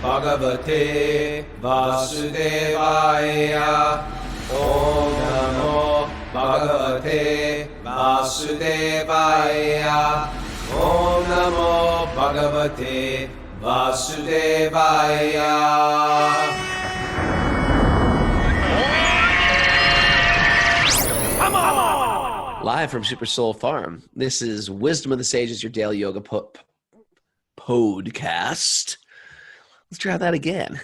Bhagavate Vasudevaya. Om Namo Bhagavate Vasudevaya. Om Namo Bhagavate Vasudevaya. Live from Super Soul Farm. This is Wisdom of the Sages, your daily yoga podcast. Let's try that again.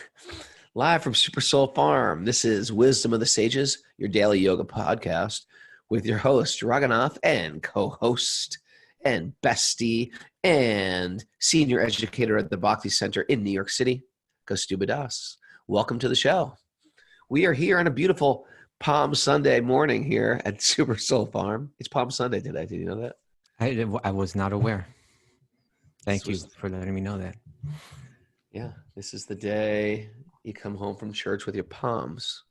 Live from Super Soul Farm. This is Wisdom of the Sages, your daily yoga podcast, with your host, Raghunath, and co-host and bestie and senior educator at the Bhakti Center in New York City, Kaustubha. Welcome to the show. We are here on a beautiful Palm Sunday morning here at Super Soul Farm. It's Palm Sunday today. Did you know that? I was not aware. Thank you for letting me know that. Yeah, this is the day you come home from church with your palms.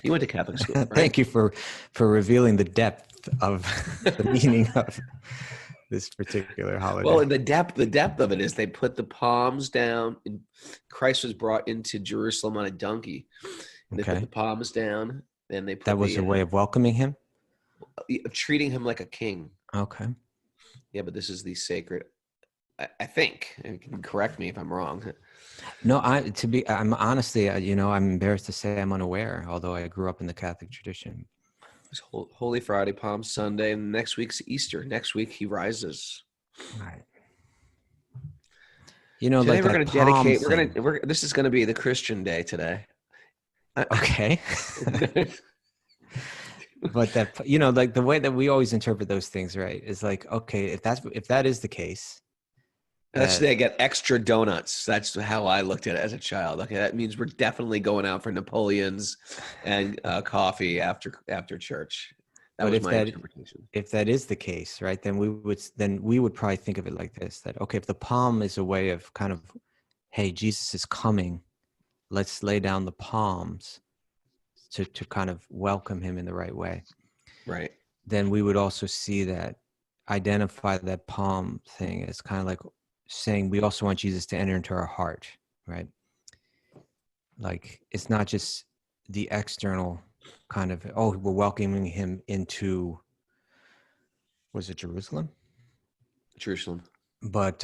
You went to Catholic school, right? Thank you for revealing the depth of the meaning of this particular holiday. Well, the depth of it is they put the palms down, and Christ was brought into Jerusalem on a donkey. And they put the palms down, and they put that was a way of welcoming him, treating him like a king. Okay. Yeah, but this is the sacred. I think, and you can correct me if I'm wrong. No, I'm honestly, I'm embarrassed to say I'm unaware, although I grew up in the Catholic tradition. It's Holy Friday, Palm Sunday, and next week's Easter. Next week he rises. Right. Today like we're going to dedicate. This is going to be the Christian day today. Okay. But that, like the way that we always interpret those things, right, is like, okay, if that is the case. They get extra donuts. That's how I looked at it as a child. Okay, that means we're definitely going out for Napoleons and coffee after church. That was my interpretation. If that is the case, right, then we would probably think of it like this: that okay, if the palm is a way of kind of, hey, Jesus is coming, let's lay down the palms to kind of welcome him in the right way. Right. Then we would also identify that palm thing as kind of like saying we also want Jesus to enter into our heart, right? Like it's not just the external kind of, we're welcoming him into, was it Jerusalem? Jerusalem. But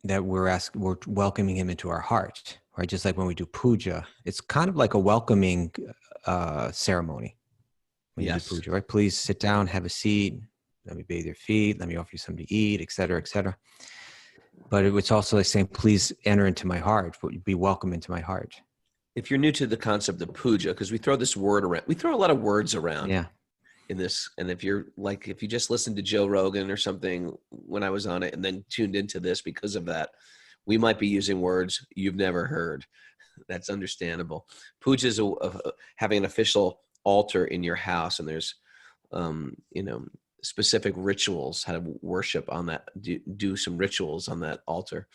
that we're welcoming him into our heart, right? Just like when we do puja, it's kind of like a welcoming ceremony. When you do puja, right? Please sit down, have a seat, let me bathe your feet, let me offer you something to eat, et cetera, et cetera. But it's also like saying, please enter into my heart, be welcome into my heart. If you're new to the concept of puja, because we throw this word around, we throw a lot of words around in this. And if you just listened to Joe Rogan or something when I was on it and then tuned into this because of that, we might be using words you've never heard. That's understandable. Puja is having an official altar in your house, and there's, specific rituals, how to worship on that, do some rituals on that altar.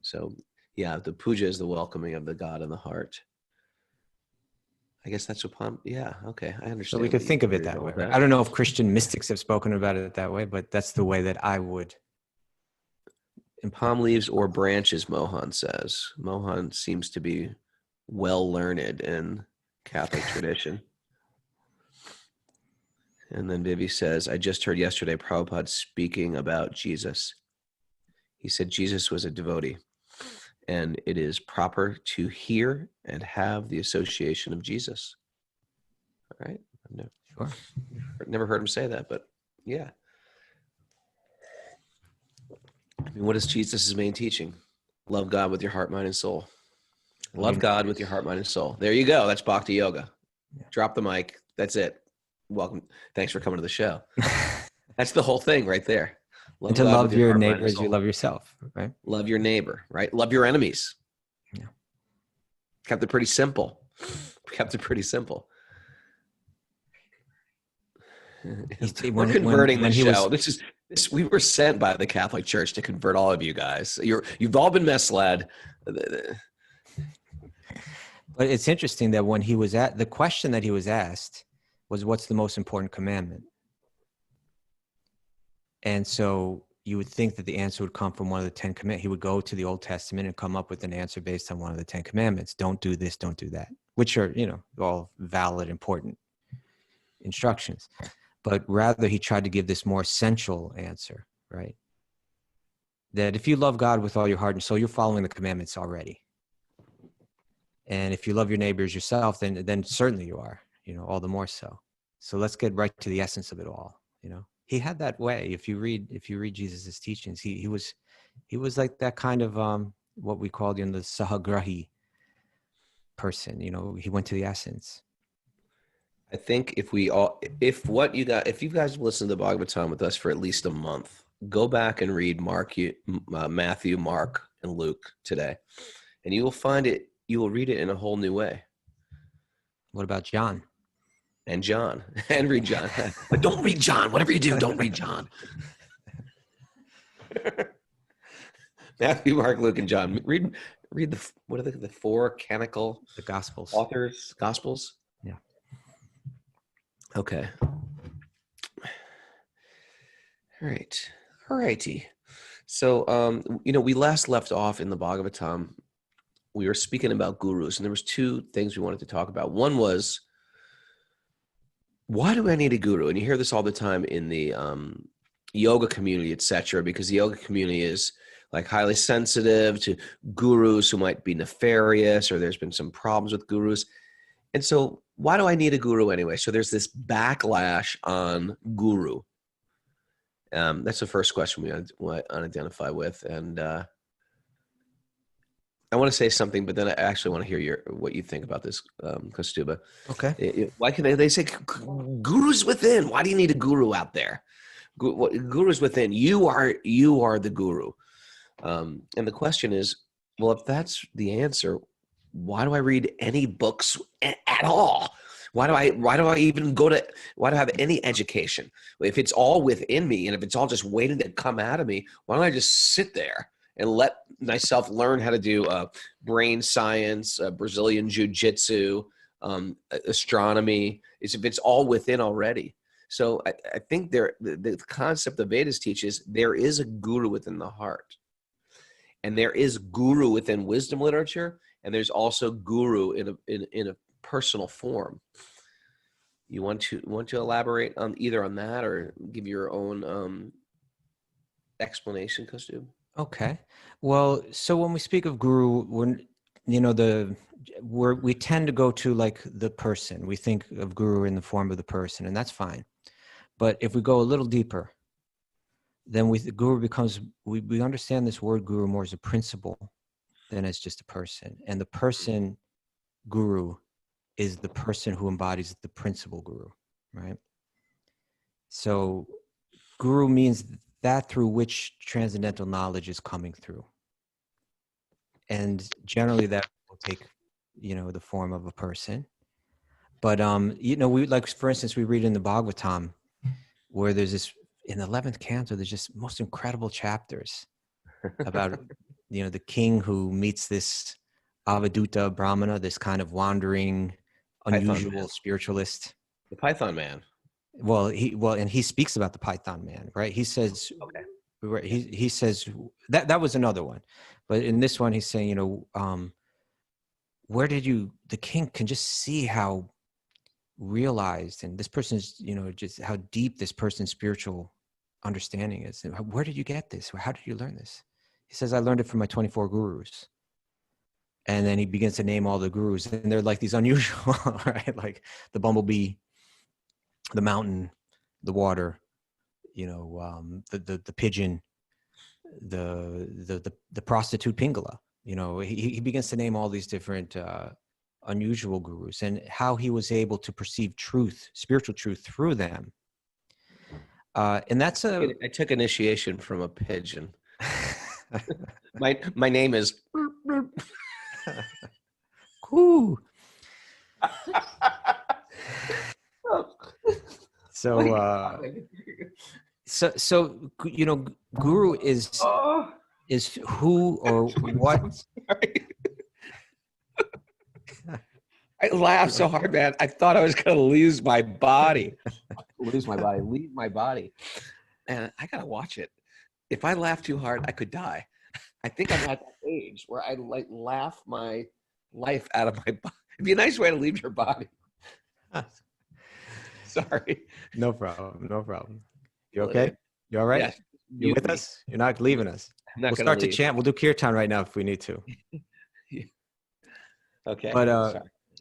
So the puja is the welcoming of the God in the heart. I guess that's what okay, I understand. So we could think of it that way. I don't know if Christian mystics have spoken about it that way, but that's the way that I would. In palm leaves or branches, Mohan says. Mohan seems to be well learned in Catholic tradition. And then Vivi says, I just heard yesterday Prabhupada speaking about Jesus. He said Jesus was a devotee, and it is proper to hear and have the association of Jesus. All right? Never heard him say that, but yeah. I mean, what is Jesus' main teaching? Love God with your heart, mind, and soul. Love God with your heart, mind, and soul. There you go. That's Bhakti-yogi. Drop the mic. That's it. Welcome. Thanks for coming to the show. That's the whole thing right there. And to love your neighbor as you love yourself, right? Love your neighbor, right? Love your enemies. Yeah. Kept it pretty simple. We're converting the show. We were sent by the Catholic Church to convert all of you guys. You've all been misled. But it's interesting that when the question that he was asked was, what's the most important commandment? And so you would think that the answer would come from one of the 10 commandments. He would go to the Old Testament and come up with an answer based on one of the 10 commandments. Don't do this, don't do that, which are, all valid, important instructions. But rather, he tried to give this more essential answer, right? That if you love God with all your heart and soul, you're following the commandments already. And if you love your neighbors yourself, then certainly you are, all the more so. So let's get right to the essence of it all. He had that way. If you read Jesus's teachings, he was like that kind of what we call the sahagrahi person. He went to the essence. I think if you guys listen to the Bhagavatam with us for at least a month, go back and read Matthew, Mark, and Luke today, and you will find it. You will read it in a whole new way. What about John? And John, and read John, but don't read John. Whatever you do, don't read John. Matthew, Mark, Luke, and John. Read what are the four canonical Gospels? Authors, Gospels. Yeah. Okay. All right. All righty. So, we last left off in the Bhagavatam. We were speaking about gurus, and there was two things we wanted to talk about. One was, why do I need a guru? And you hear this all the time in the yoga community, etc., because the yoga community is like highly sensitive to gurus who might be nefarious, or there's been some problems with gurus. And so why do I need a guru anyway? So there's this backlash on guru. That's the first question we identify with. And I want to say something, but then I actually want to hear what you think about this, Kaustubha. Okay. Why can they say guru's within? Why do you need a guru out there? Guru's within. You are the guru. And the question is, well, if that's the answer, why do I read any books at all? Why do I even why do I have any education? If it's all within me, and if it's all just waiting to come out of me, why don't I just sit there and let myself learn how to do brain science, Brazilian jiu-jitsu, astronomy, if it's all within already. So I think the concept the Vedas teaches, there is a guru within the heart. And there is guru within wisdom literature, and there's also guru in a personal form. You want to elaborate on either on that or give your own explanation, Kaustubha? Okay. Well, so when we speak of guru, we tend to go to like the person. We think of guru in the form of the person, and that's fine. But if we go a little deeper, then the guru becomes, we understand this word guru more as a principle than as just a person. And the person guru is the person who embodies the principle guru, right? So guru means that through which transcendental knowledge is coming through. And generally that will take, the form of a person. But, we, like, for instance, we read in the Bhagavatam where there's this, in the 11th canto, there's just most incredible chapters about, the king who meets this Avaduta Brahmana, this kind of wandering, unusual spiritualist. The Python man. Well, and he speaks about the Python man, right? He says, okay. He says that was another one, but in this one, he's saying, where did the king can just see how realized, and this person's, just how deep this person's spiritual understanding is. Where did you get this? How did you learn this? He says, I learned it from my 24 gurus. And then he begins to name all the gurus, and they're like these unusual, right? Like the bumblebee, the mountain, the water, the pigeon, the prostitute Pingala. He begins to name all these different unusual gurus, and how he was able to perceive truth, spiritual truth, through them. And that's I took initiation from a pigeon. my name is. Cool. So guru is who or what. I laughed so hard, man. I thought I was going to lose my body. Leave my body. And I got to watch it. if I laugh too hard, I could die. I think I'm at that age where I like laugh my life out of my body. It'd be a nice way to leave your body. Sorry. No problem. No problem. You okay? Brilliant. You all right? Yes. You're Mute with me. us? You're not leaving us. I'm not We'll going to start to leave. chant. We'll do kirtan right now if we need to. Okay. But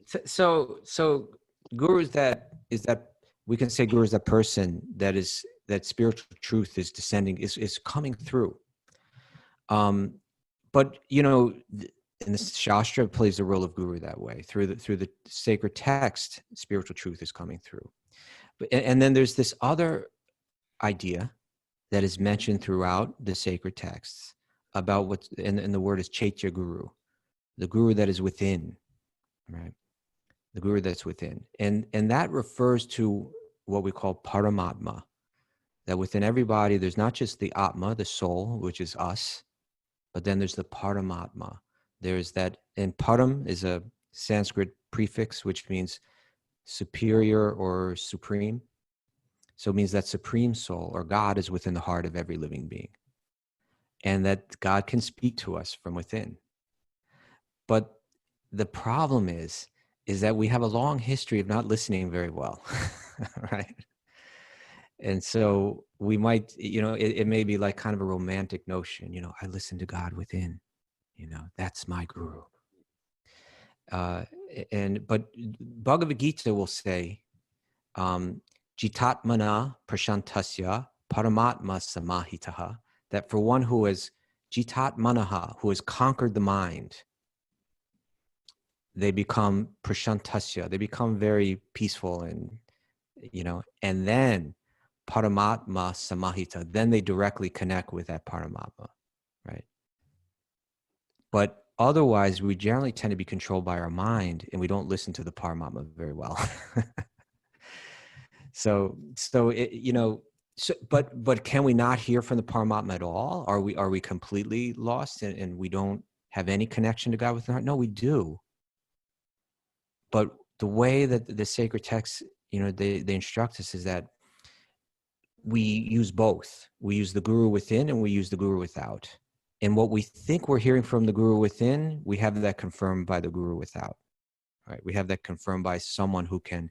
Sorry. so gurus that is that we can say guru is that person that spiritual truth is descending is coming through. But and the Shastra plays the role of guru that way through the sacred text. Spiritual truth is coming through, and then there's this other idea that is mentioned throughout the sacred texts about what's and the word is Chaitya Guru, the guru that is within, right? The guru that's within, and that refers to what we call Paramatma. That within everybody, there's not just the Atma, the soul, which is us, but then there's the Paramatma. There's that, and Param is a Sanskrit prefix, which means superior or supreme. So it means that supreme soul or God is within the heart of every living being. And that God can speak to us from within. But the problem is that we have a long history of not listening very well, right? And so we might, it may be like kind of a romantic notion, I listen to God within, that's my guru. But Bhagavad Gita will say, Jitatmana prashantasya paramatma samahitaha, that for one who is jitatmanaha, who has conquered the mind, they become prashantasya, they become very peaceful and then paramatma samahita, then they directly connect with that paramatma, right? But otherwise, we generally tend to be controlled by our mind and we don't listen to the paramatma very well. But can we not hear from the Paramatma at all? Are we completely lost and we don't have any connection to God within our heart? No, we do. But the way that the sacred texts, they instruct us is that we use both. We use the guru within and we use the guru without. And what we think we're hearing from the guru within, we have that confirmed by the guru without. Right? We have that confirmed by someone who can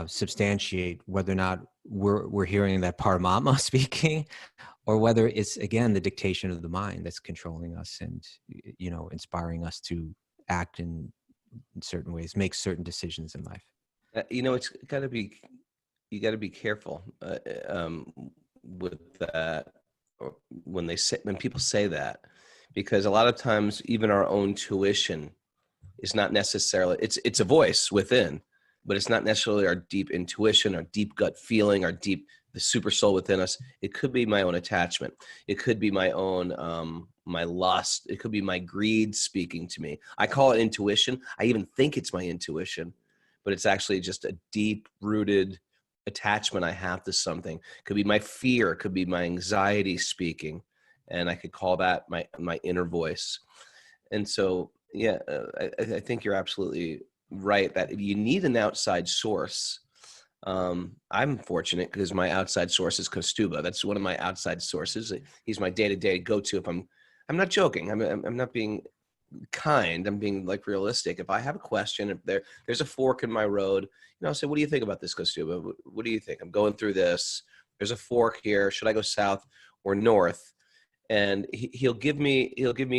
substantiate whether or not we're hearing that Paramatma speaking, or whether it's again the dictation of the mind that's controlling us and inspiring us to act in certain ways, make certain decisions in life. It's got to be, you got to be careful with that, or when people say that, because a lot of times even our own tuition is not necessarily, it's a voice within, but it's not necessarily our deep intuition, our deep gut feeling, the super soul within us. It could be my own attachment. It could be my own, my lust. It could be my greed speaking to me. I call it intuition. I even think it's my intuition, but it's actually just a deep rooted attachment I have to something. It could be my fear. It could be my anxiety speaking. And I could call that my inner voice. And so, yeah, I think you're absolutely right that if you need an outside source, I'm fortunate because my outside source is Kaustubha. That's one of my outside sources. He's my day-to-day go-to. If I'm not joking. I'm not being kind. I'm being like realistic. If I have a question, if there's a fork in my road, I'll say, what do you think about this, Kaustubha? What do you think? I'm going through this. There's a fork here. Should I go south or north? And he'll give me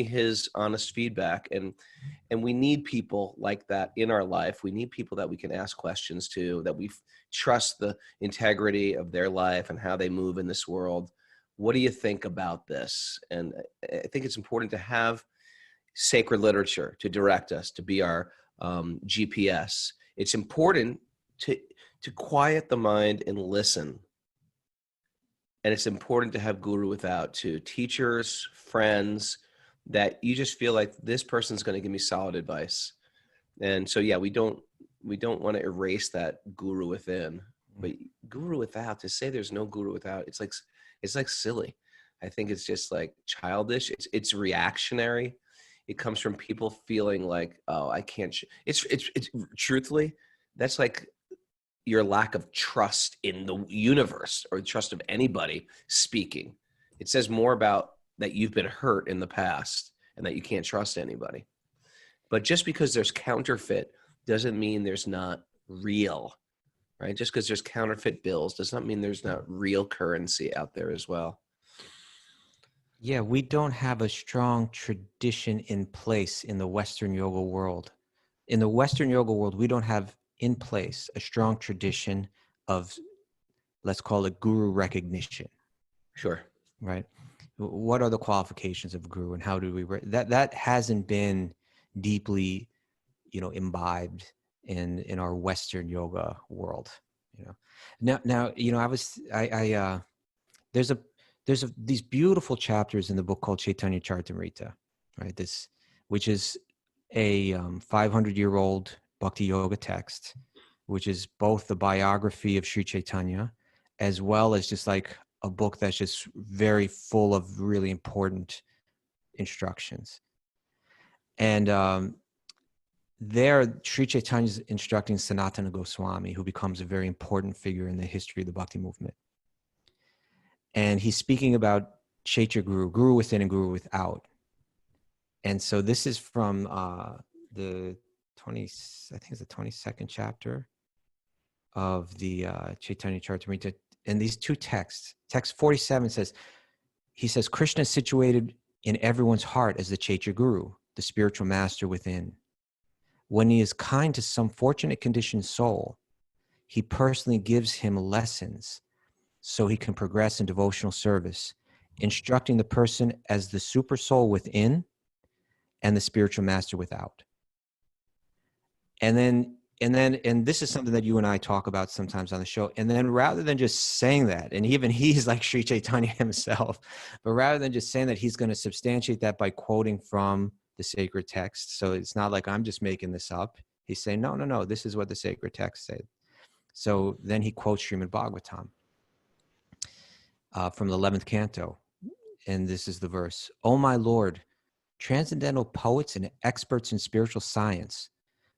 his honest feedback, and we need people like that in our life. We need people that we can ask questions to, that we trust the integrity of their life and how they move in this world. What do you think about this? And I think it's important to have sacred literature to direct us, to be our GPS. It's important to quiet the mind and listen. And it's important to have guru without, to teachers, friends, that you just feel like this person's going to give me solid advice. And so, yeah, we don't want to erase that guru within, but guru without, to say there's no guru without, it's like silly. I think it's just like childish. It's reactionary. It comes from people feeling like, oh, I can't. It's truthfully, that's like your lack of trust in the universe or trust of anybody speaking. It says more about that you've been hurt in the past and that you can't trust anybody. But just because there's counterfeit doesn't mean there's not real, right? Just because there's counterfeit bills does not mean there's not real currency out there as well. Yeah, we don't have a strong tradition in place in the Western yoga world. In the Western yoga world, we don't have in place a strong tradition of, let's call it, guru recognition. Sure. Right? What are the qualifications of guru, and how do we that hasn't been deeply, imbibed in our Western yoga world. Now there's these beautiful chapters in the book called Chaitanya Charitamrita, right? Which is a 500-year-old Bhakti-yoga text, which is both the biography of Sri Chaitanya, as well as just like a book that's just very full of really important instructions. And there, Sri Chaitanya is instructing Sanatana Goswami, who becomes a very important figure in the history of the Bhakti movement. And he's speaking about Chaitya Guru, Guru within and Guru without. And so this is from the 22nd chapter of the Chaitanya Charitamrita. And these two texts, text 47 he says, Krishna is situated in everyone's heart as the Chaitya Guru, the spiritual master within. When he is kind to some fortunate conditioned soul, he personally gives him lessons so he can progress in devotional service, instructing the person as the super soul within and the spiritual master without. And this is something that you and I talk about sometimes on the show. And then rather than just saying that, and even he's like Sri Chaitanya himself, but rather than just saying that, he's going to substantiate that by quoting from the sacred text. So it's not like I'm just making this up. He's saying, no, this is what the sacred text said. So then he quotes Srimad Bhagavatam from the 11th canto. And this is the verse. "O my Lord, transcendental poets and experts in spiritual science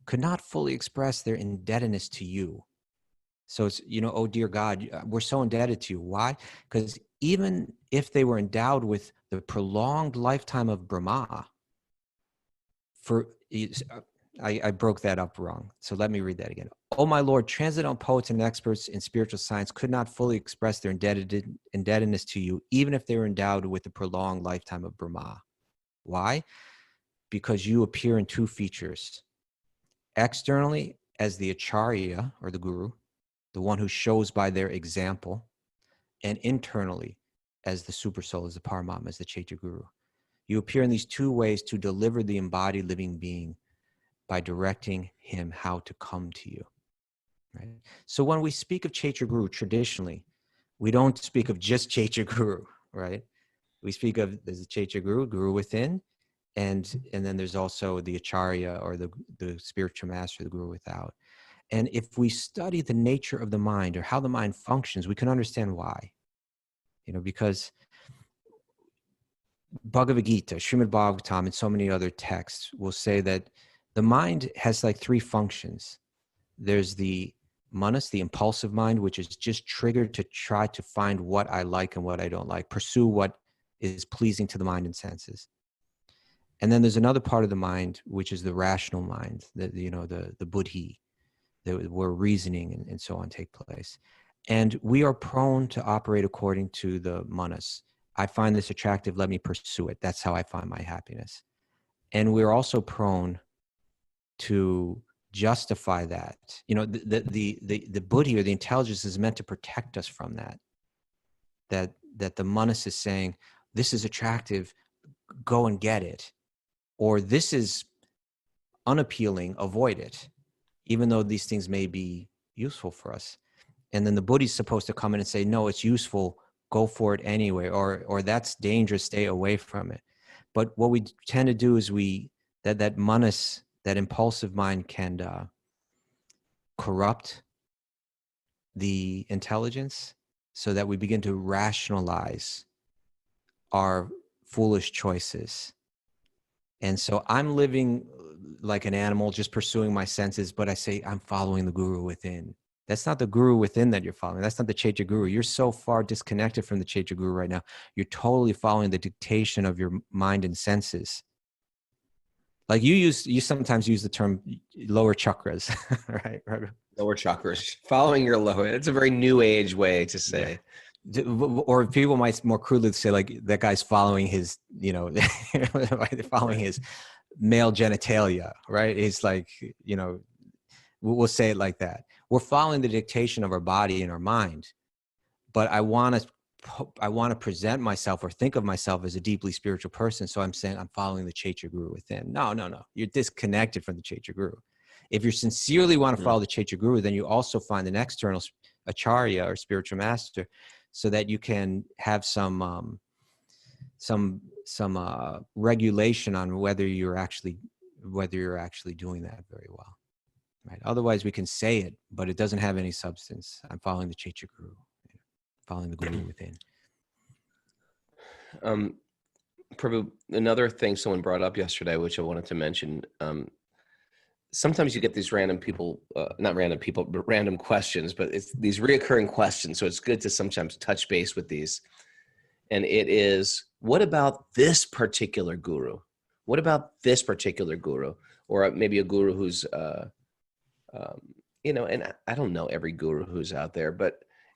could not fully express their indebtedness to you." So it's, oh dear God, we're so indebted to you. Why? Because even if they were endowed with the prolonged lifetime of Brahma, I broke that up wrong. So let me read that again. "Oh my Lord, transcendental poets and experts in spiritual science could not fully express their indebtedness to you, even if they were endowed with the prolonged lifetime of Brahma. Why? Because you appear in two features. Externally as the Acharya, or the Guru, the one who shows by their example, and internally as the Supersoul, as the Paramatma, as the Chaitya Guru. You appear in these two ways to deliver the embodied living being by directing him how to come to you." Right? So when we speak of Chaitya Guru, traditionally, we don't speak of just Chaitya Guru, right? We speak of there's a Chaitya Guru, Guru within, and then there's also the Acharya, or the spiritual master, the Guru without. And if we study the nature of the mind, or how the mind functions, we can understand why. Because Bhagavad Gita, Srimad Bhagavatam, and so many other texts will say that the mind has like three functions. There's the manas, the impulsive mind, which is just triggered to try to find what I like and what I don't like, pursue what is pleasing to the mind and senses. And then there's another part of the mind, which is the rational mind, the buddhi, where reasoning and so on take place. And we are prone to operate according to the manas. I find this attractive, let me pursue it. That's how I find my happiness. And we're also prone to justify that. The buddhi, or the intelligence, is meant to protect us from that the manas is saying, this is attractive, go and get it. Or this is unappealing, avoid it, even though these things may be useful for us. And then the buddhi is supposed to come in and say, no, it's useful, go for it anyway, or that's dangerous, stay away from it. But what we tend to do is that manas, that impulsive mind, can corrupt the intelligence, so that we begin to rationalize our foolish choices. And so I'm living like an animal, just pursuing my senses, but I say I'm following the Guru within. That's not the guru within that you're following. That's not the Chaitya Guru. You're so far disconnected from the Chaitya Guru right now. You're totally following the dictation of your mind and senses. Like you sometimes use the term lower chakras, right? Lower chakras, following your lower. It's a very new age way to say. Yeah. Or people might more crudely say like that guy's following his, following his male genitalia, right? It's like, we'll say it like that. We're following the dictation of our body and our mind, but I want to present myself or think of myself as a deeply spiritual person. So I'm saying I'm following the Chaitya Guru within. No. You're disconnected from the Chaitya Guru. If you sincerely want to follow the Chaitya Guru, then you also find an external acharya or spiritual master, so that you can have some regulation on whether you're actually doing that very well. Right. Otherwise, we can say it, but it doesn't have any substance. I'm following the Chaitya Guru, following the Guru within. Prabhu, another thing someone brought up yesterday, which I wanted to mention. Sometimes you get these random people, not random people, but random questions, but it's these reoccurring questions. So it's good to sometimes touch base with these. And it is, what about this particular guru? What about this particular guru? Or maybe a guru who's, and I don't know every guru who's out there,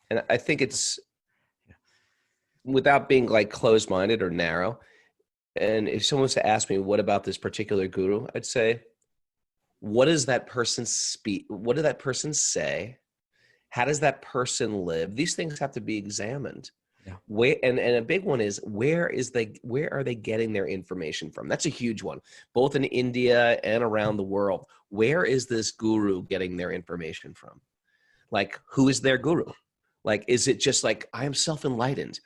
and I think it's, without being like closed-minded or narrow. And if someone was to ask me, what about this particular guru? I'd say, what does that person speak? What did that person say? How does that person live? These things have to be examined. Yeah. And a big one is, where are they getting their information from? That's a huge one, both in India and around the world. Where is this guru getting their information from? Like, who is their guru? Like, is it just like, I am self-enlightened?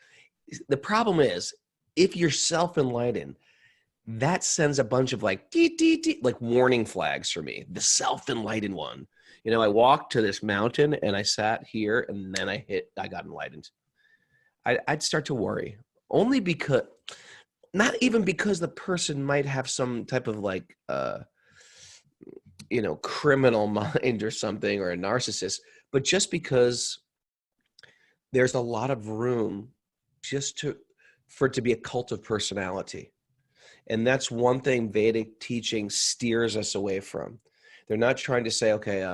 The problem is, if you're self-enlightened, that sends a bunch of like like warning flags for me. The self-enlightened one. I walked to this mountain and I sat here and then I got enlightened. I'd start to worry, only because, not even because the person might have some type of like, criminal mind or something, or a narcissist, but just because there's a lot of room for it to be a cult of personality. And that's one thing Vedic teaching steers us away from. They're not trying to say, okay,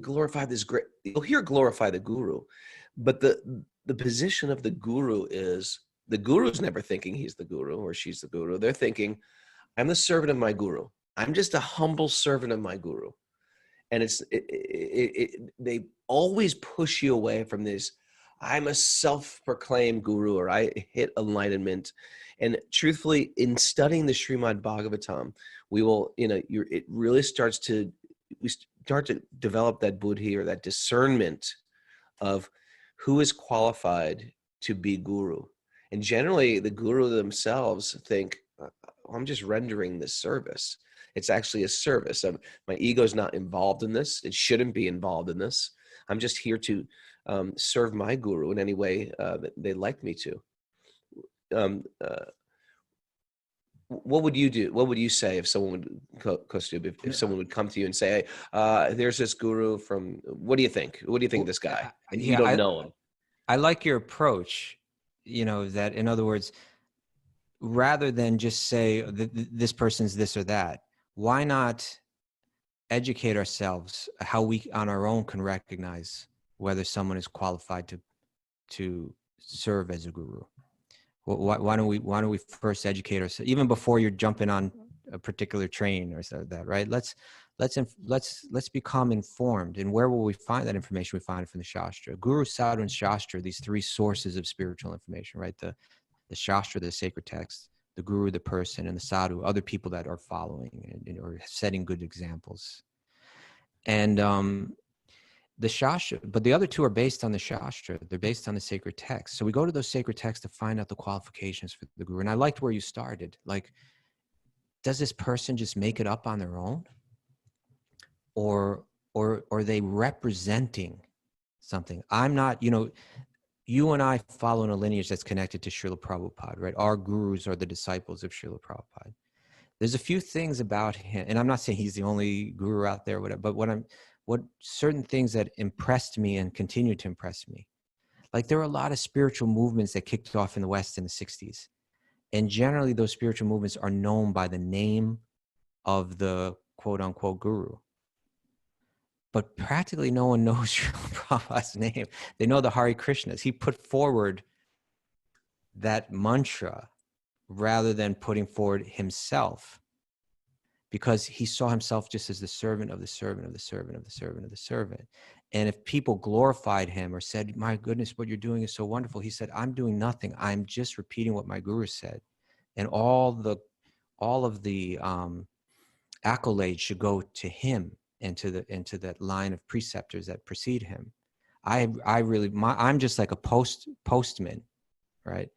glorify this great, you'll hear glorify the guru, but the position of the guru is, the guru's never thinking he's the guru or she's the guru. They're thinking, I'm the servant of my guru. I'm just a humble servant of my guru. And they always push you away from this, I'm a self-proclaimed guru, or I hit enlightenment. And truthfully, in studying the Srimad Bhagavatam, we will, it really we start to develop that buddhi, or that discernment of who is qualified to be guru. And generally, the guru themselves think, I'm just rendering this service. It's actually a service. My ego's not involved in this. It shouldn't be involved in this. I'm just here to serve my guru in any way that they'd like me to. What would you do? What would you say if someone would, Kaustubha, if someone would come to you and say, there's this guru from, what do you think? What do you think of this guy? And you don't know him. I like your approach, that, in other words, rather than just say this person's this or that, why not educate ourselves how we on our own can recognize whether someone is qualified to serve as a guru? Why don't we first educate ourselves, even before you're jumping on a particular train or so that, right? Let's become informed. And where will we find that information? We find it from the Shastra. Guru, Sadhu, and Shastra, these three sources of spiritual information, right? The Shastra, the sacred text, the Guru, the person, and the Sadhu, other people that are following or setting good examples. And the Shastra, but the other two are based on the Shastra. They're based on the sacred text. So we go to those sacred texts to find out the qualifications for the Guru. And I liked where you started. Like, does this person just make it up on their own? Or are they representing something? I'm not, you and I follow in a lineage that's connected to Srila Prabhupada, right? Our gurus are the disciples of Srila Prabhupada. There's a few things about him, and I'm not saying he's the only guru out there, whatever, but what certain things that impressed me and continue to impress me. Like there were a lot of spiritual movements that kicked off in the West in the 60s. And generally those spiritual movements are known by the name of the quote unquote guru. But practically no one knows Srila Prabhupada's name. They know the Hare Krishnas. He put forward that mantra rather than putting forward himself, because he saw himself just as the servant of the servant of the servant of the servant of the servant. And if people glorified him or said, my goodness, what you're doing is so wonderful, he said, I'm doing nothing. I'm just repeating what my guru said. And all of the accolades should go to him and to that line of preceptors that precede him. I'm just like a postman, right?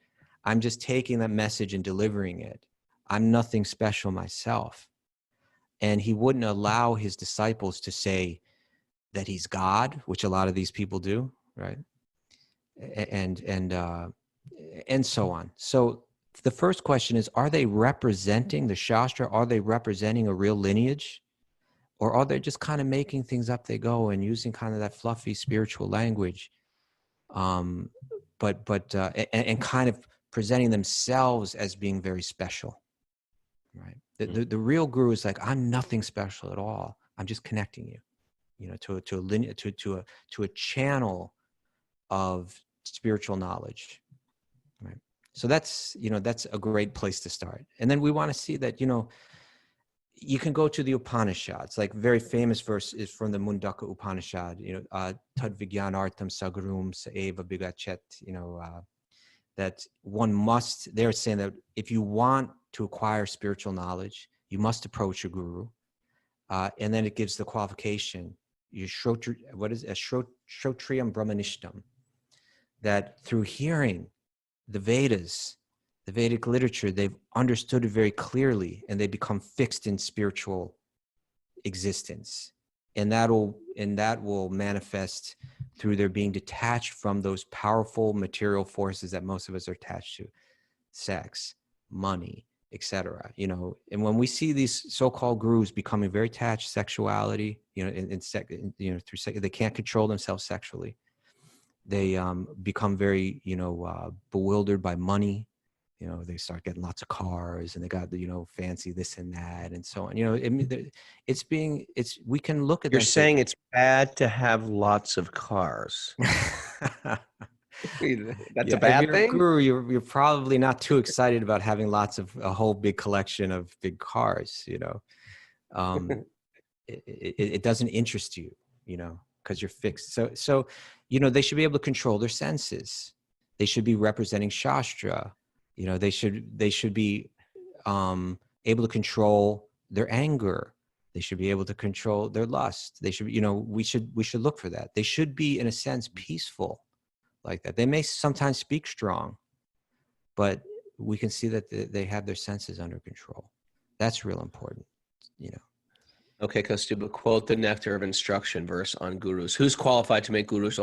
I'm just taking that message and delivering it. I'm nothing special myself. And he wouldn't allow his disciples to say that he's God, which a lot of these people do, right? And so on. So the first question is, are they representing the Shastra? Are they representing a real lineage? Or are they just kind of making things up they go and using kind of that fluffy spiritual language, and kind of presenting themselves as being very special, right? The real guru is like, I'm nothing special at all. I'm just connecting you, to a channel of spiritual knowledge, right? So that's a great place to start. And then we want to see that, you can go to the Upanishads. Like very famous verse is from the Mundaka Upanishad, Tad Vigyanartam Sagarum Saeva Bigachet, that one must, they're saying that if you want to acquire spiritual knowledge, you must approach a guru. And then it gives the qualification, what is a Shrotriyam Brahmanishtam, that through hearing the Vedas, the Vedic literature, they've understood it very clearly and they become fixed in spiritual existence. And that will manifest through their being detached from those powerful material forces that most of us are attached to: sex, money, etc. And when we see these so-called gurus becoming very attached to sexuality, they can't control themselves sexually. They become very, bewildered by money. They start getting lots of cars and they got fancy this and that and so on. We can look at. You're saying it's bad to have lots of cars. That's a bad if you're thing? a guru, you're probably not too excited about having a whole big collection of big cars. It doesn't interest you, because you're fixed. So they should be able to control their senses. They should be representing Shastra. They should be able to control their anger. They should be able to control their lust. They should, we should look for that. They should be, in a sense, peaceful like that. They may sometimes speak strong, but we can see that they have their senses under control. That's real important, Okay, Kaustubha, quote the Nectar of Instruction verse on gurus. Who's qualified to make gurus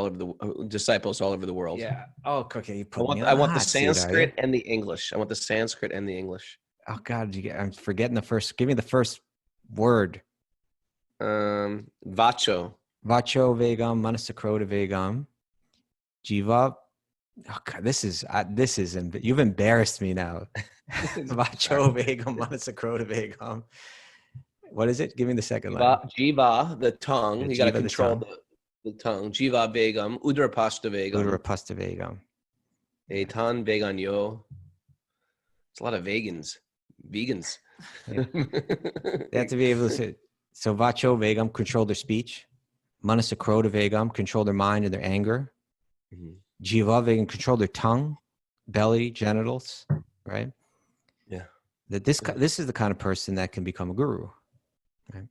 disciples all over the world? Yeah. Oh, okay. I want the Sanskrit and the English. I want the Sanskrit and the English. Oh God, I'm forgetting the first. Give me the first word. Vacho. Vacho vegam manasakrota vegam. Jiva. Oh God, this is you've embarrassed me now. Vacho vegam manasakrota vegam. What is it? Give me the second line. Jiva, the tongue. You got to control the tongue. Jiva vegam, udrapasta vegam. Udrapasta vegam. Etan veganyo. It's a lot of vegans. Yeah. They have to be able to say, so vacho vegam, control their speech. Manasakrota vegam, control their mind and their anger. Mm-hmm. Jiva vegam, control their tongue, belly, genitals, right? Yeah. That this is the kind of person that can become a guru. Right?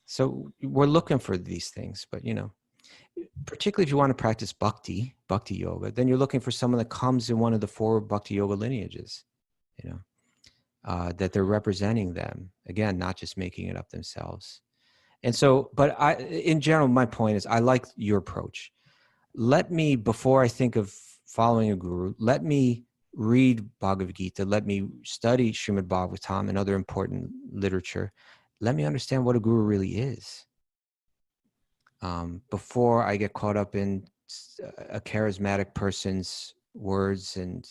So we're looking for these things, but particularly if you want to practice bhakti yoga, then you're looking for someone that comes in one of the 4 bhakti yoga lineages, that they're representing them, again, not just making it up themselves. And so, but in general, my point is, I like your approach. Let me, before I think of following a guru, let me read Bhagavad Gita, let me study Srimad Bhagavatam and other important literature. Let me understand what a guru really is. before I get caught up in a charismatic person's words and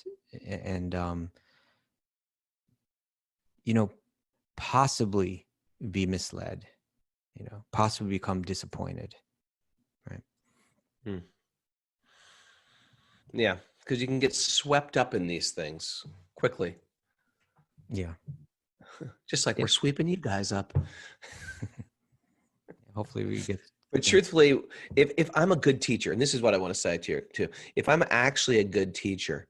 possibly be misled, possibly become disappointed, right? Yeah, because you can get swept up in these things quickly. Yeah. Just like we're sweeping you guys up. Hopefully we get. But truthfully, if I'm a good teacher, and this is what I want to say to you too, if I'm actually a good teacher,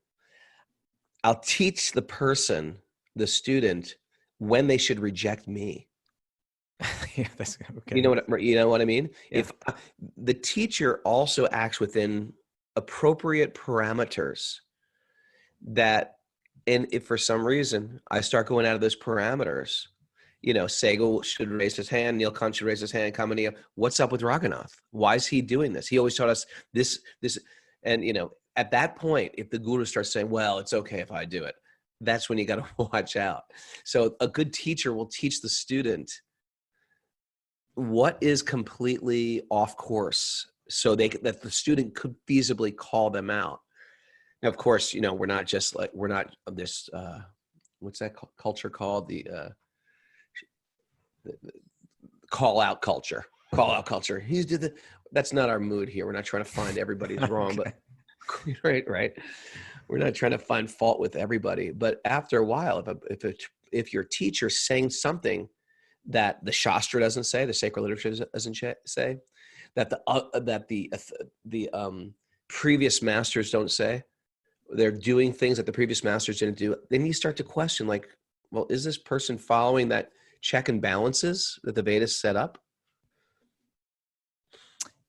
I'll teach the student, when they should reject me. Yeah, that's okay. You know what I mean? Yeah. If the teacher also acts within appropriate parameters, that, and if for some reason I start going out of those parameters, Sego should raise his hand, Neil Kant should raise his hand, Kamania, what's up with Raghunath? Why is he doing this? He always taught us this, and at that point, if the guru starts saying, well, it's okay if I do it, that's when you got to watch out. So a good teacher will teach the student what is completely off course, so that the student could feasibly call them out. Now, of course, we're not this, what's that culture called? The call out culture. That's not our mood here. We're not trying to find everybody's wrong, okay. But right. We're not trying to find fault with everybody. But after a while, if your teacher's saying something that the Shastra doesn't say, the sacred literature doesn't say, that the previous masters don't say, they're doing things that the previous masters didn't do, then you start to question, like, well, is this person following that check and balances that the Vedas set up?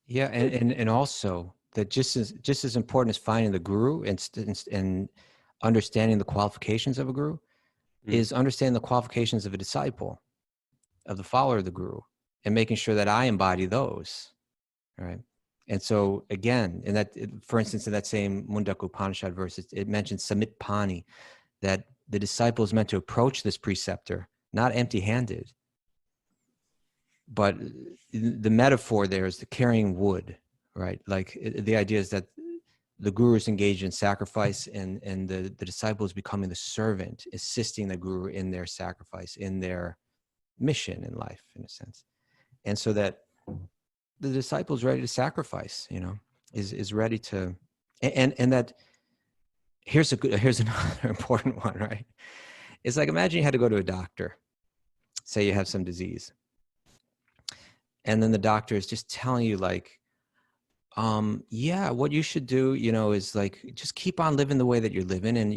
Yeah, and also that just as important as finding the guru and understanding the qualifications of a guru is understanding the qualifications of a disciple, of the follower of the guru, and making sure that I embody those, right? And so again, for instance, in that same Mundaka Upanishad verse, it mentions Samitpani, that the disciple is meant to approach this preceptor not empty-handed, but the metaphor there is the carrying wood, right? Like the idea is that the guru is engaged in sacrifice, and the disciple is becoming the servant, assisting the guru in their sacrifice, in their mission in life, in a sense. And so that the disciple is ready to sacrifice, is ready to, and that here's another important one, right? It's like, imagine you had to go to a doctor, say you have some disease, and then the doctor is just telling you, like, yeah, what you should do, is like, just keep on living the way that you're living, and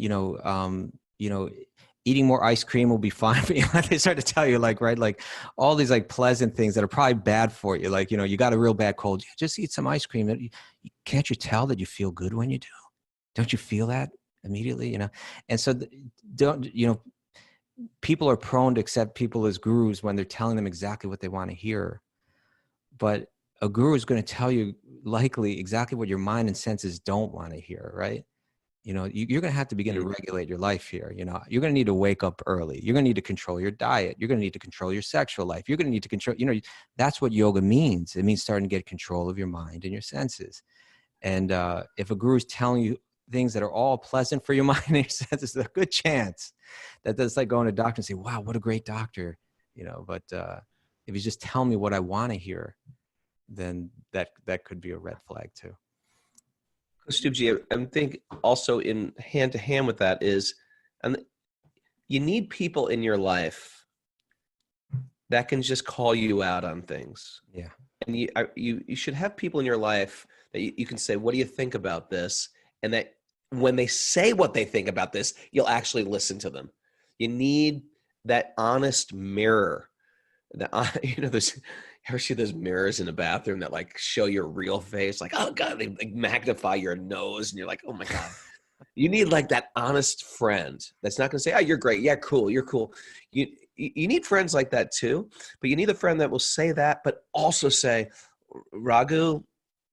eating more ice cream will be fine. But they start to tell you, like, right, like all these like pleasant things that are probably bad for you. Like, you got a real bad cold, just eat some ice cream. Can't you tell that you feel good when you do? Don't you feel that immediately? And so people are prone to accept people as gurus when they're telling them exactly what they want to hear. But a guru is going to tell you likely exactly what your mind and senses don't want to hear, right? You're going to have to begin to regulate your life here. You're going to need to wake up early. You're going to need to control your diet. You're going to need to control your sexual life. You're going to need to control, that's what yoga means. It means starting to get control of your mind and your senses. And if a guru is telling you things that are all pleasant for your mind and your senses, there's a good chance that that's like going to a doctor and say, wow, what a great doctor, but if you just tell me what I want to hear, then that could be a red flag too. Kaustubha, I think also in hand to hand with that is, you need people in your life that can just call you out on things. Yeah. And you should have people in your life that you can say, what do you think about this? And that when they say what they think about this, you'll actually listen to them. You need that honest mirror. There's, ever see those mirrors in a bathroom that like show your real face? Like, oh God, they like magnify your nose, and you're like, oh my God. You need like that honest friend that's not going to say, oh, you're great. Yeah, cool. You're cool. You need friends like that too, but you need a friend that will say that, but also say, Raghu,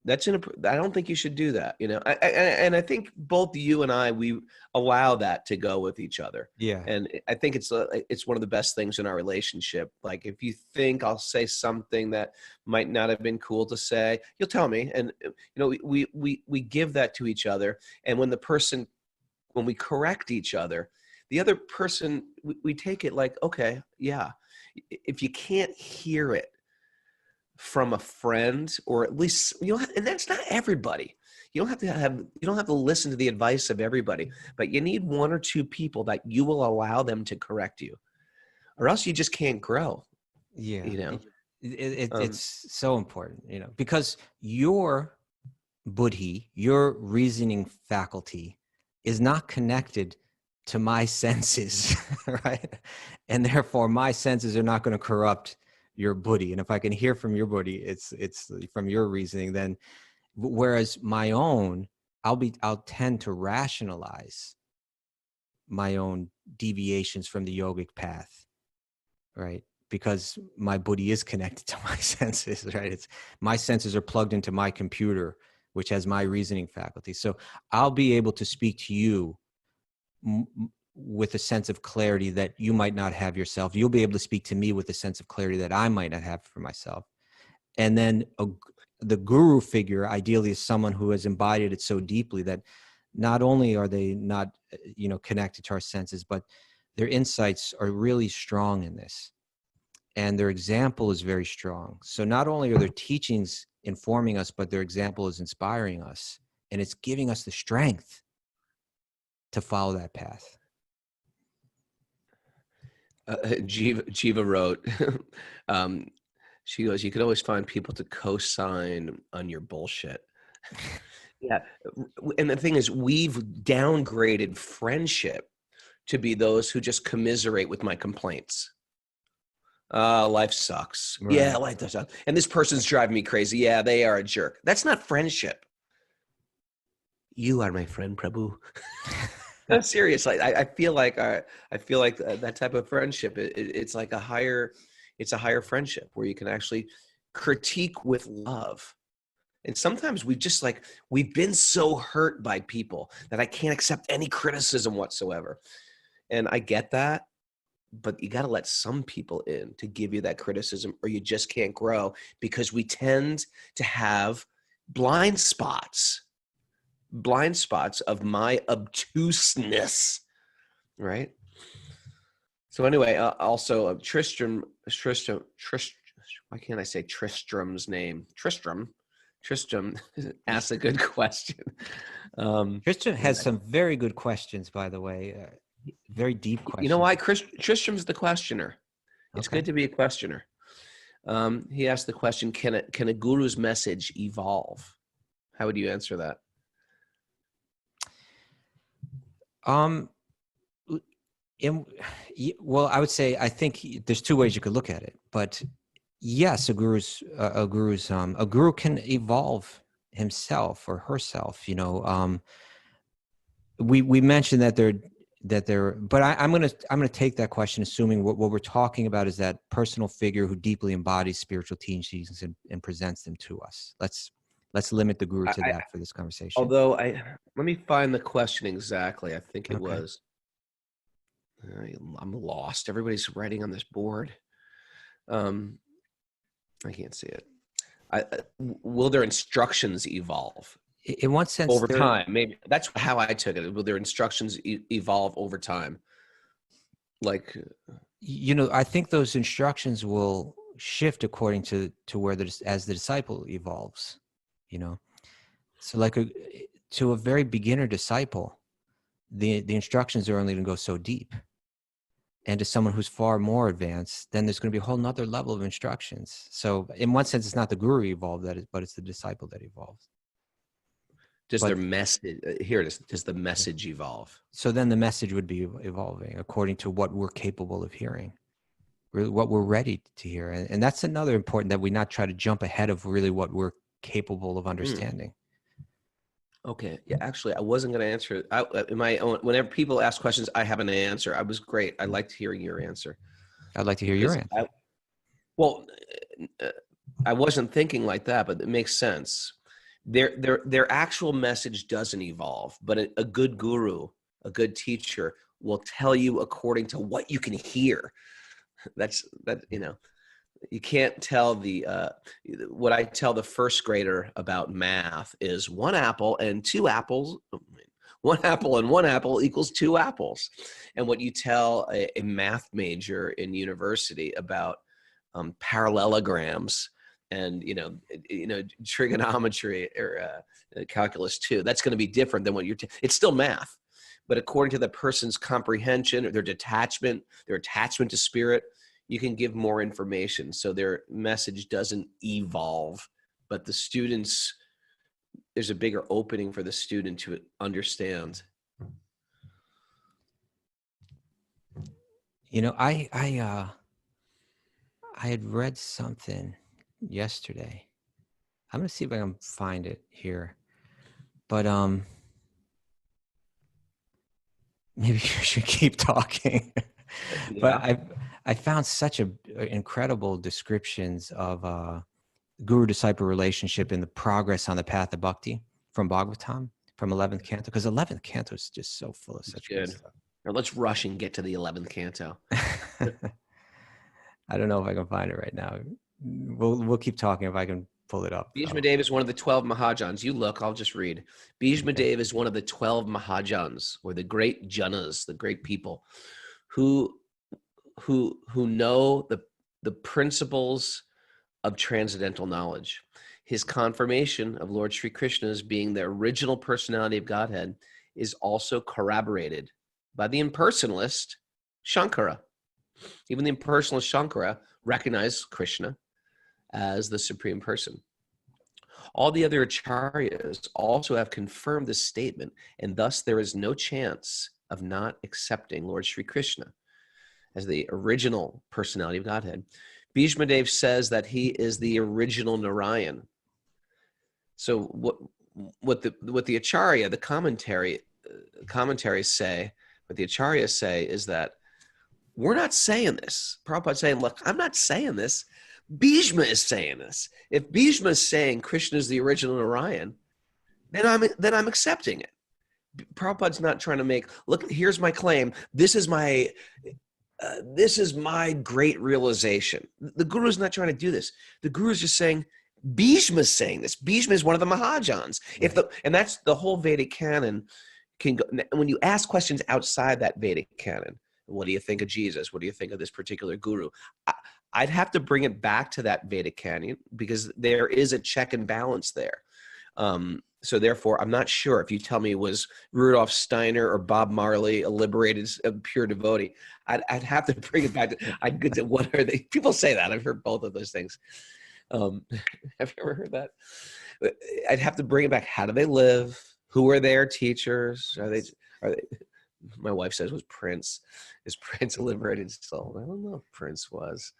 I don't think you should do that. And I think both you and I, we allow that to go with each other. Yeah. And I think it's one of the best things in our relationship. Like, if you think I'll say something that might not have been cool to say, you'll tell me. And, we give that to each other. And when we correct each other, the other person, we take it like, okay, yeah. If you can't hear it from a friend, or at least, and that's not everybody. You don't have to listen to the advice of everybody, but you need one or two people that you will allow them to correct you, or else you just can't grow. Yeah. It's so important, because your buddhi, your reasoning faculty, is not connected to my senses, right? And therefore my senses are not going to corrupt your buddhi. And if I can hear from your buddhi, it's from your reasoning. Then, whereas my own, I'll tend to rationalize my own deviations from the yogic path, right? Because my buddhi is connected to my senses, right? My senses are plugged into my computer, which has my reasoning faculty. So I'll be able to speak to you with a sense of clarity that you might not have yourself. You'll be able to speak to me with a sense of clarity that I might not have for myself. And then the guru figure ideally is someone who has embodied it so deeply that not only are they not, connected to our senses, but their insights are really strong in this. And their example is very strong. So not only are their teachings informing us, but their example is inspiring us. And it's giving us the strength to follow that path. Jiva wrote, she goes, you could always find people to co-sign on your bullshit. Yeah. And the thing is, we've downgraded friendship to be those who just commiserate with my complaints. Life sucks. Right. Yeah, life does suck. And this person's driving me crazy. Yeah, they are a jerk. That's not friendship. You are my friend, Prabhu. No, seriously. I feel like that type of friendship. It's like a higher friendship where you can actually critique with love. And sometimes we've been so hurt by people that I can't accept any criticism whatsoever. And I get that, but you got to let some people in to give you that criticism, or you just can't grow, because we tend to have blind spots of my obtuseness, right? So anyway, also Tristram, why can't I say Tristram's name? Tristram asked a good question. Tristram has some very good questions, by the way. Very deep questions. You know why? Tristram's the questioner. It's good to be a questioner. He asked the question, can a guru's message evolve? How would you answer that? Well, I would say, I think there's two ways you could look at it, but yes, a guru can evolve himself or herself. We mentioned that they're, but I'm gonna take that question, assuming what we're talking about is that personal figure who deeply embodies spiritual teachings and presents them to us. Let's limit the guru to that for this conversation. Although let me find the question exactly. I think it was. I'm lost. Everybody's writing on this board. I can't see it. Will their instructions evolve? In what sense? Over time, maybe. That's how I took it. Will their instructions evolve over time? Like, I think those instructions will shift according to where as the disciple evolves. So like to a very beginner disciple, the instructions are only going to go so deep. And to someone who's far more advanced, then there's going to be a whole nother level of instructions. So in one sense, it's not the guru evolved, but it's the disciple that evolves. Their message, here it is, does the message evolve? So then the message would be evolving according to what we're capable of hearing, really what we're ready to hear. And that's another important, that we not try to jump ahead of really what we're capable of understanding. Okay. Yeah, actually, I wasn't going to answer in my own. Whenever people ask questions, I have an answer. I was great. I liked hearing your answer. I'd like to hear your answer. I wasn't thinking like that, but it makes sense, their actual message doesn't evolve, but a good guru, a good teacher will tell you according to what you can hear. You can't tell what I tell the first grader about math is one apple and one apple and one apple equals two apples. And what you tell a math major in university about parallelograms and trigonometry or calculus 2, that's going to be different than what it's still math, but according to the person's comprehension or their attachment to spirit, you can give more information, so their message doesn't evolve, but there's a bigger opening for the student to understand. I had read something yesterday. I'm going to see if I can find it here. But maybe you should keep talking. Yeah. But I found such incredible descriptions of guru-disciple relationship in the progress on the path of bhakti from Bhagavatam, from 11th canto, because 11th canto is just so full of such good stuff. Now let's rush and get to the 11th canto. I don't know if I can find it right now. We'll keep talking if I can pull it up. Bhishma Dev is one of the 12 Mahajans. You look, I'll just read. Bhishma Dev is one of the 12 Mahajans, or the great Janas, the great people, who know the principles of transcendental knowledge. His confirmation of Lord Sri Krishna as being the original personality of Godhead is also corroborated by the impersonalist Shankara. Even the impersonalist Shankara recognized Krishna as the supreme person. All the other acharyas also have confirmed this statement, and thus there is no chance of not accepting Lord Sri Krishna as the original personality of Godhead. Bhishma Dev says that he is the original Narayan. So what the acharya, the commentaries say, what the acharyas say is that we're not saying this. Prabhupada's saying, look, I'm not saying this. Bhishma is saying this. If Bhishma is saying Krishna is the original Narayan, then I'm accepting it. Prabhupada's not trying to make, look, here's my claim. This is my great realization. The guru is not trying to do this. The guru is just saying, Bhishma is saying this. Bhishma is one of the Mahajans. Right. And that's the whole Vedic canon. When you ask questions outside that Vedic canon, what do you think of Jesus? What do you think of this particular guru? I'd have to bring it back to that Vedic canon because there is a check and balance there. So therefore, I'm not sure if you tell me was Rudolf Steiner or Bob Marley a liberated, a pure devotee. I'd have to bring it back to what are they? People say that. I've heard both of those things. Have you ever heard that? I'd have to bring it back. How do they live? Who are their teachers? Are they? My wife says was Prince. Is Prince a liberated soul? I don't know if Prince was.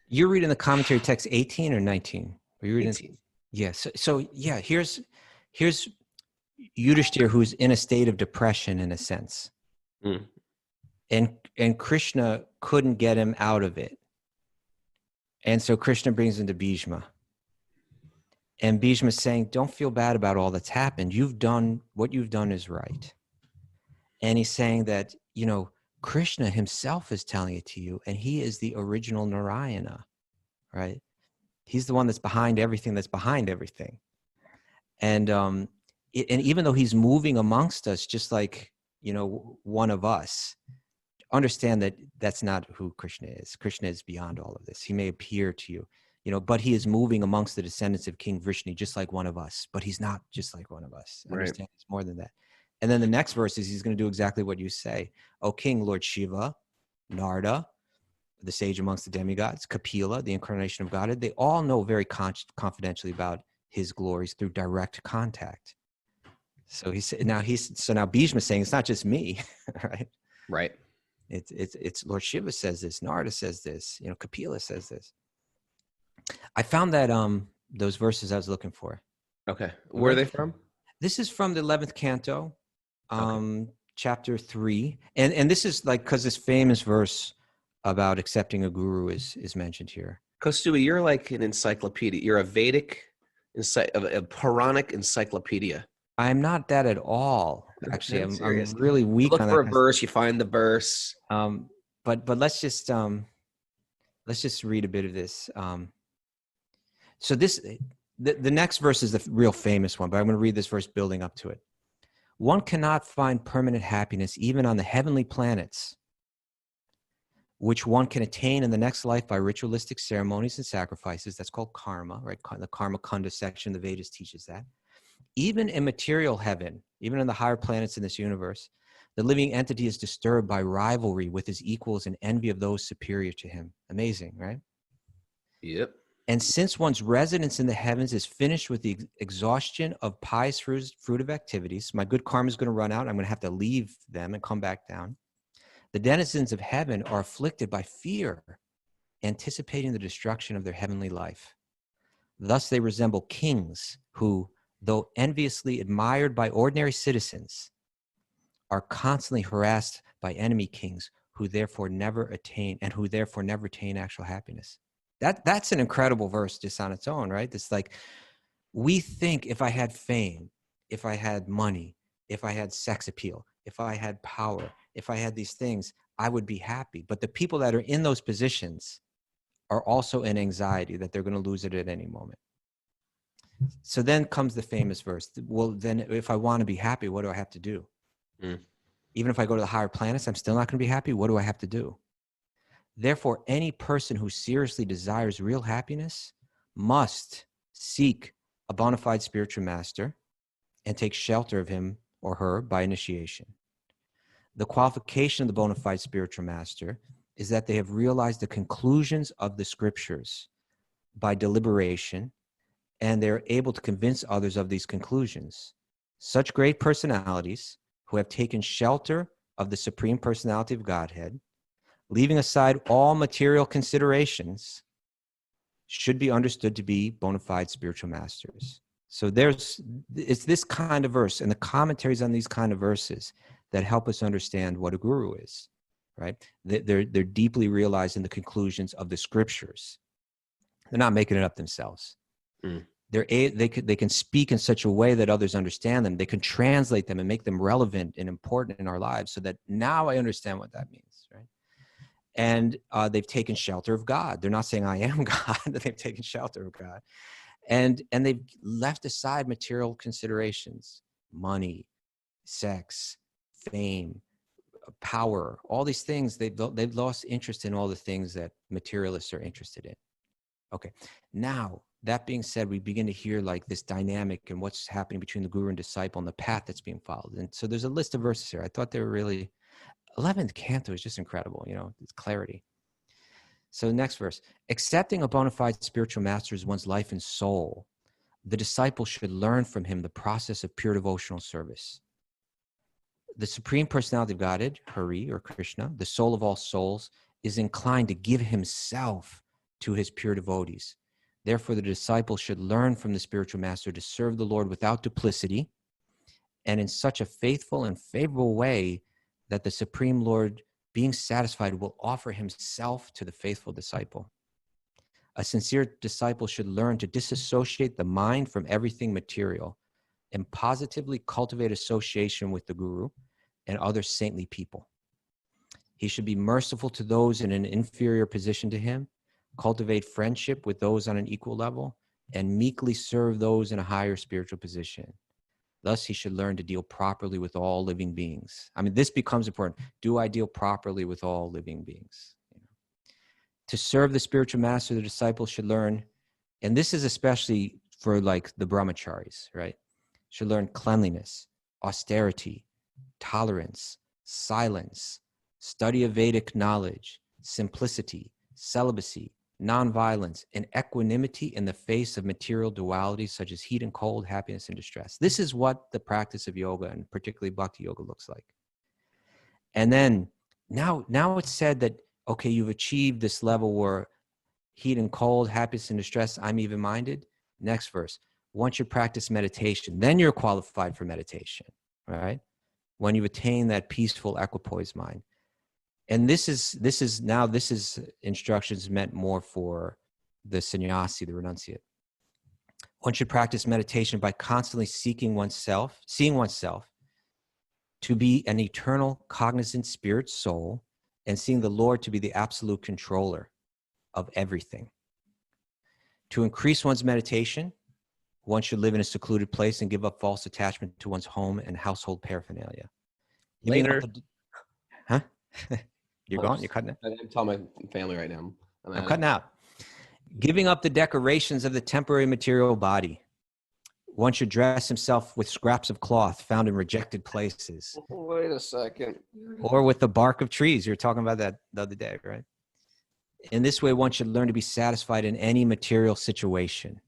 You're reading the commentary text 18 or 19? Are you reading? 18. Yes. Yeah, so yeah, here's Yudhishthira, who's in a state of depression in a sense. Mm. And Krishna couldn't get him out of it. And so Krishna brings him to Bhishma. And Bhishma is saying, don't feel bad about all that's happened. What you've done is right. And he's saying that, Krishna himself is telling it to you, and he is the original Narayana, right? He's the one that's behind everything that's behind everything. And and even though he's moving amongst us, just like, one of us, understand that that's not who Krishna is. Krishna is beyond all of this. He may appear to you, but he is moving amongst the descendants of King Vrishni, just like one of us, but he's not just like one of us. Right. Understand it's more than that. And then the next verse is he's going to do exactly what you say. O King, Lord Shiva, Narada, the sage amongst the demigods, Kapila, the incarnation of Godhead, they all know very confidentially about his glories through direct contact. So now Bhishma is saying it's not just me, right? Right. It's Lord Shiva says this, Narada says this, Kapila says this. I found that those verses I was looking for. Okay. Where are they from? This is from the 11th canto, chapter 3. And this is like, because this famous verse about accepting a guru is mentioned here. Kaustubha, you're like an encyclopedia. You're a Vedic a Puranic encyclopedia. I'm not that at all. Actually, I'm serious. I'm really You weak look on for that a kind verse, you find the verse. but let's just read a bit of this. So the next verse is the real famous one, but I'm going to read this verse building up to it. One cannot find permanent happiness even on the heavenly planets, which one can attain in the next life by ritualistic ceremonies and sacrifices. That's called karma, right? The Karma Kunda section of the Vedas teaches that. Even in material heaven, even in the higher planets in this universe, the living entity is disturbed by rivalry with his equals and envy of those superior to him. Amazing, right? Yep. And since one's residence in the heavens is finished with the exhaustion of pious fruitive activities, my good karma is going to run out. I'm going to have to leave them and come back down. The denizens of heaven are afflicted by fear, anticipating the destruction of their heavenly life. Thus they resemble kings who, though enviously admired by ordinary citizens, are constantly harassed by enemy kings who therefore never attain actual happiness. That's an incredible verse just on its own, right? It's like, we think if I had fame, if I had money, if I had sex appeal, if I had power, if I had these things, I would be happy. But the people that are in those positions are also in anxiety that they're going to lose it at any moment. So then comes the famous verse. Well, then if I want to be happy, what do I have to do? Even if I go to the higher planets, I'm still not going to be happy. What do I have to do? Therefore, any person who seriously desires real happiness must seek a bona fide spiritual master and take shelter of him or her by initiation. The qualification of the bona fide spiritual master is that they have realized the conclusions of the scriptures by deliberation, and they're able to convince others of these conclusions. Such great personalities who have taken shelter of the Supreme Personality of Godhead, leaving aside all material considerations, should be understood to be bona fide spiritual masters. So it's this kind of verse and the commentaries on these kind of verses that help us understand what a guru is, right? They're deeply realizing the conclusions of the scriptures. They're not making it up themselves. They can speak in such a way that others understand them. They can translate them and make them relevant and important in our lives, so that now I understand what that means, right? And they've taken shelter of God. They're not saying I am God. They've taken shelter of God, and they've left aside material considerations: money, sex, fame, power, all these things. They've lost interest in all the things that materialists are interested in. Okay, now that being said, we begin to hear like this dynamic and what's happening between the guru and disciple and the path that's being followed. And so there's a list of verses here. I thought they were really, 11th canto is just incredible, it's clarity. So next verse, accepting a bona fide spiritual master as one's life and soul, the disciple should learn from him the process of pure devotional service. The Supreme Personality of Godhead, Hari or Krishna, the soul of all souls, is inclined to give himself to his pure devotees. Therefore, the disciple should learn from the spiritual master to serve the Lord without duplicity and in such a faithful and favorable way that the Supreme Lord, being satisfied, will offer himself to the faithful disciple. A sincere disciple should learn to disassociate the mind from everything material and positively cultivate association with the guru and other saintly people. He should be merciful to those in an inferior position to him, cultivate friendship with those on an equal level, and meekly serve those in a higher spiritual position. Thus, he should learn to deal properly with all living beings. I mean, this becomes important. Do I deal properly with all living beings? To serve the spiritual master, the disciple should learn, and this is especially for like the brahmacharis, right? Should learn cleanliness, austerity, tolerance, silence, study of Vedic knowledge, simplicity, celibacy, nonviolence, and equanimity in the face of material dualities such as heat and cold, happiness and distress. This is what the practice of yoga, and particularly Bhakti-yoga, looks like. And then now it's said that, okay, you've achieved this level where heat and cold, happiness and distress, I'm even-minded. Next verse, once you practice meditation, then you're qualified for meditation, right? When you've attained that peaceful equipoise mind. And this is instructions meant more for the sannyasi, the renunciate. One should practice meditation by constantly seeing oneself to be an eternal, cognizant spirit soul, and seeing the Lord to be the absolute controller of everything. To increase one's meditation, one should live in a secluded place and give up false attachment to one's home and household paraphernalia. Later. Huh? You're gone? You're cutting out? I'm telling my family right now. I'm cutting out. Giving up the decorations of the temporary material body. One should dress himself with scraps of cloth found in rejected places. Wait a second. Or with the bark of trees. You were talking about that the other day, right? In this way, one should learn to be satisfied in any material situation.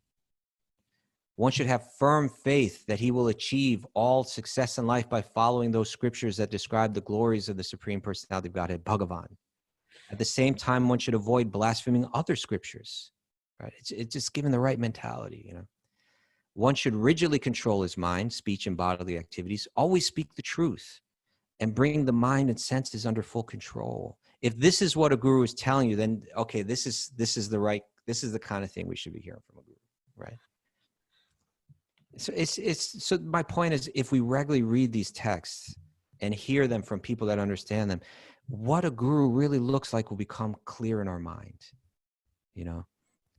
One should have firm faith that he will achieve all success in life by following those scriptures that describe the glories of the Supreme Personality of Godhead, Bhagavan. At the same time, one should avoid blaspheming other scriptures, right? It's just given the right mentality, you know. One should rigidly control his mind, speech, and bodily activities, always speak the truth, and bring the mind and senses under full control. If this is what a guru is telling you, then, okay, this is the kind of thing we should be hearing from a guru, right? So my point is, if we regularly read these texts and hear them from people that understand them, what a guru really looks like will become clear in our mind, you know?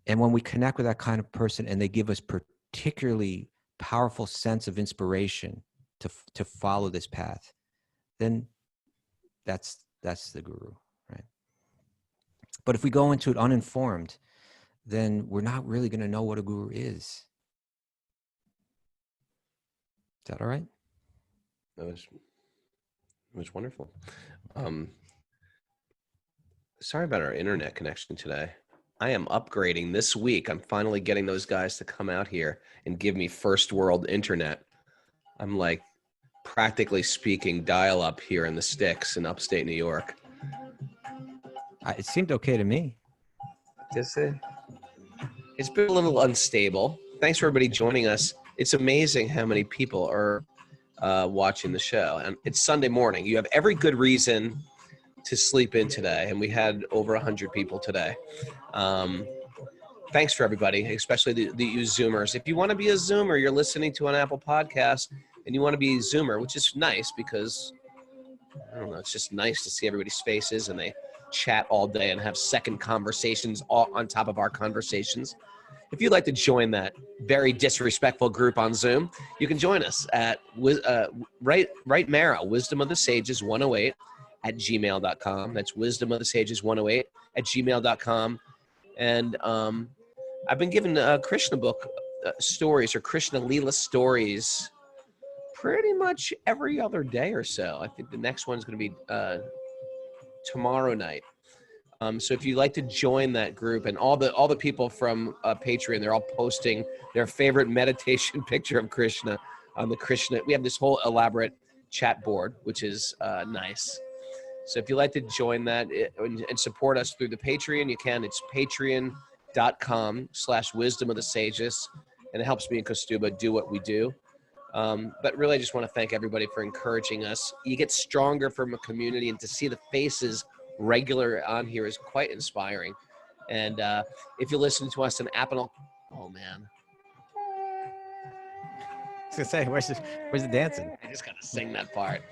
And when we connect with that kind of person and they give us particularly powerful sense of inspiration to follow this path, then that's the guru, right? But if we go into it uninformed, then we're not really going to know what a guru is. Is that all right? That was wonderful. Sorry about our internet connection today. I am upgrading this week. I'm finally getting those guys to come out here and give me first world internet. I'm like, practically speaking, dial up here in the sticks in upstate New York. It seemed okay to me. It's been a little unstable. Thanks for everybody joining us. It's amazing how many people are watching the show. And it's Sunday morning. You have every good reason to sleep in today. And we had over 100 people today. Thanks for everybody, especially the you Zoomers. If you want to be a Zoomer, you're listening to an Apple podcast and you want to be a Zoomer, which is nice because, I don't know, it's just nice to see everybody's faces and they chat all day and have second conversations all on top of our conversations. If you'd like to join that very disrespectful group on Zoom, you can join us at Right Mara, Wisdom of the Sages 108 at gmail.com. That's Wisdom of the Sages 108 at gmail.com. And I've been given Krishna book stories or Krishna Leela stories pretty much every other day or so. I think the next one's going to be tomorrow night. So if you'd like to join that group, and all the people from Patreon, they're all posting their favorite meditation picture of Krishna on the Krishna. We have this whole elaborate chat board, which is nice. So if you'd like to join that and support us through the Patreon, you can. It's patreon.com/wisdom of the sages. And it helps me and Kaustubha do what we do. But really, I just want to thank everybody for encouraging us. You get stronger from a community, and to see the faces regular on here is quite inspiring. And if you listen to us on Apple, oh man, I was gonna say, where's the dancing? I just gotta sing that part.